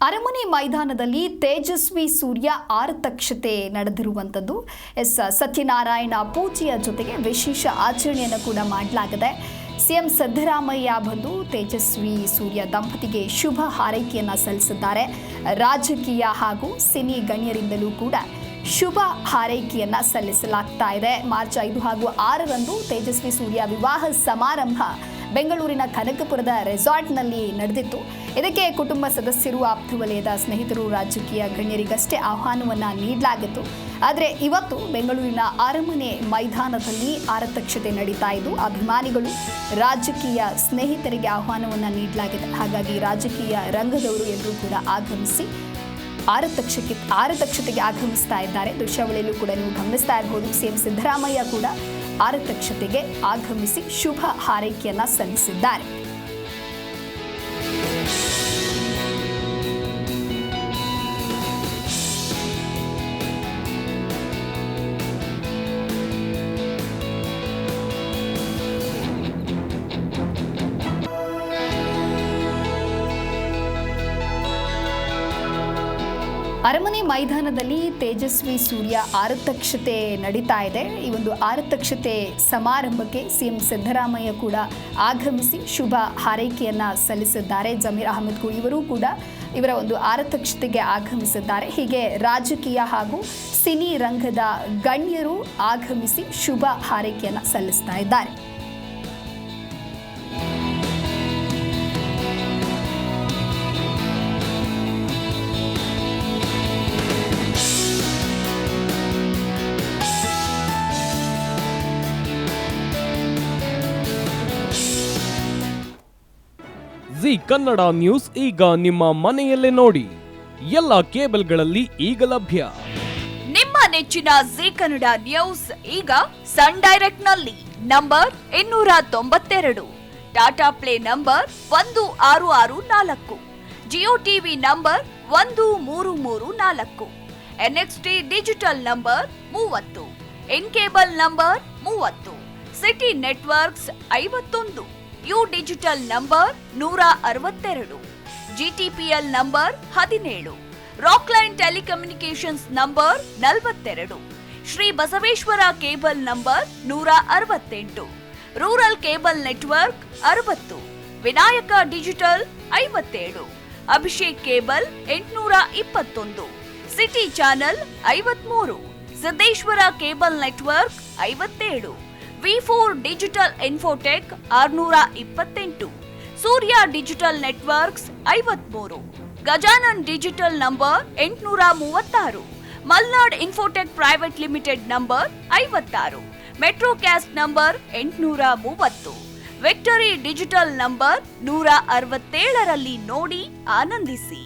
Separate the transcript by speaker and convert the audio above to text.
Speaker 1: ಅರಮನೆ ಮೈದಾನದಲ್ಲಿ ತೇಜಸ್ವಿ ಸೂರ್ಯ ಆರತಕ್ಷತೆ ನಡೆದಿರುವಂಥದ್ದು. ಸತ್ಯನಾರಾಯಣ ಪೂಜೆಯ ಜೊತೆಗೆ ವಿಶೇಷ ಆಚರಣೆಯನ್ನು ಕೂಡ ಮಾಡಲಾಗಿದೆ. ಸಿಎಂ ಸಿದ್ದರಾಮಯ್ಯ ಬಂದು ತೇಜಸ್ವಿ ಸೂರ್ಯ ದಂಪತಿಗೆ ಶುಭ ಹಾರೈಕೆಯನ್ನು ಸಲ್ಲಿಸಿದ್ದಾರೆ. ರಾಜಕೀಯ ಹಾಗೂ ಸಿನಿ ಗಣ್ಯರಿಂದಲೂ ಕೂಡ ಶುಭ ಹಾರೈಕೆಯನ್ನು ಸಲ್ಲಿಸಲಾಗ್ತಾ ಇದೆ. ಮಾರ್ಚ್ 5 ಹಾಗೂ 6ರಂದು ತೇಜಸ್ವಿ ಸೂರ್ಯ ವಿವಾಹ ಸಮಾರಂಭ ಬೆಂಗಳೂರಿನ ಕನಕಪುರದ ರೆಸಾರ್ಟ್ನಲ್ಲಿ ನಡೆದಿತ್ತು. ಇದಕ್ಕೆ ಕುಟುಂಬ ಸದಸ್ಯರು, ಆಪ್ತ ವಲಯದ ಸ್ನೇಹಿತರು, ರಾಜಕೀಯ ಗಣ್ಯರಿಗಷ್ಟೇ ಆಹ್ವಾನವನ್ನು ನೀಡಲಾಗಿತ್ತು. ಆದರೆ ಇವತ್ತು ಬೆಂಗಳೂರಿನ ಅರಮನೆ ಮೈದಾನದಲ್ಲಿ ಆರತಕ್ಷತೆ ನಡೀತಾ ಇದ್ದು, ಅಭಿಮಾನಿಗಳು, ರಾಜಕೀಯ ಸ್ನೇಹಿತರಿಗೆ ಆಹ್ವಾನವನ್ನು ನೀಡಲಾಗಿದೆ. ಹಾಗಾಗಿ ರಾಜಕೀಯ ರಂಗದವರು ಎಲ್ಲರೂ ಕೂಡ ಆಗಮಿಸಿ ಆರತಕ್ಷತೆಗೆ ಆಗಮಿಸ್ತಾ ಇದ್ದಾರೆ. ದೃಶ್ಯಾವಳಿಯಲ್ಲೂ ಕೂಡ ನೀವು ಗಮನಿಸ್ತಾ ಇರಬಹುದು. ಸಿಎಂ ಸಿದ್ದರಾಮಯ್ಯ ಕೂಡ ಆರತಕ್ಷತೆಗೆ ಆಗಮಿಸಿ ಶುಭ ಹಾರೈಕೆಯನ್ನ ಸಲ್ಲಿಸಿದ್ದಾರೆ. ಅರಮನೆ ಮೈದಾನದಲ್ಲಿ ತೇಜಸ್ವಿ ಸೂರ್ಯ ಆರತಕ್ಷತೆ ನಡೀತಾ ಇದೆ. ಈ ಒಂದು ಆರತಕ್ಷತೆ ಸಮಾರಂಭಕ್ಕೆ ಸಿಎಂ ಸಿದ್ದರಾಮಯ್ಯ ಕೂಡ ಆಗಮಿಸಿ ಶುಭ ಹಾರೈಕೆಯನ್ನ ಸಲ್ಲಿಸಿದ್ದಾರೆ. ಜಮೀರ್ ಅಹಮದ್ ಖೂನ್ ಇವರು ಕೂಡ ಇವರ ಒಂದು ಆರತಕ್ಷತೆಗೆ ಆಗಮಿಸಿದ್ದಾರೆ. ಹೀಗೆ ರಾಜಕೀಯ ಹಾಗೂ ಸಿನಿ ರಂಗದ ಗಣ್ಯರು ಆಗಮಿಸಿ ಶುಭ ಹಾರೈಕೆಯನ್ನ ಸಲ್ಲಿಸ್ತಾ ಇದ್ದಾರೆ.
Speaker 2: ಜಿ ಕನ್ನಡ ನ್ಯೂಸ್ ಈಗ ನಿಮ್ಮ ಮನೆಯಲ್ಲೇ ನೋಡಿ. ಎಲ್ಲ ಕೇಬಲ್ಗಳಲ್ಲಿ ಈಗ ಲಭ್ಯ.
Speaker 3: ನಿಮ್ಮ ನೆಚ್ಚಿನ ಜಿ ಕನ್ನಡ ನ್ಯೂಸ್ ಈಗ ಸನ್ ಡೈರೆಕ್ಟ್ ನಲ್ಲಿ number 292, Tata play number 1664, Jio TV number 1334, NXT digital number 30, in cable number 30, city networks 51, U digital number 162, GTPL number 17, Rockline telecommunications number 42, Shri Basaveshwara cable number 168, rural cable network 60, Vinayaka digital 57, Abhishek cable 821, city channel 53, Siddeshwara cable network 57, V4 digital Infotech 628, Surya digital networks 53, Gajanan digital number 836, Malnad Infotech private limited number 56, Metrocast number 830, Victory Digital number 167ರಲ್ಲಿ ನೋಡಿ ಆನಂದಿಸಿ.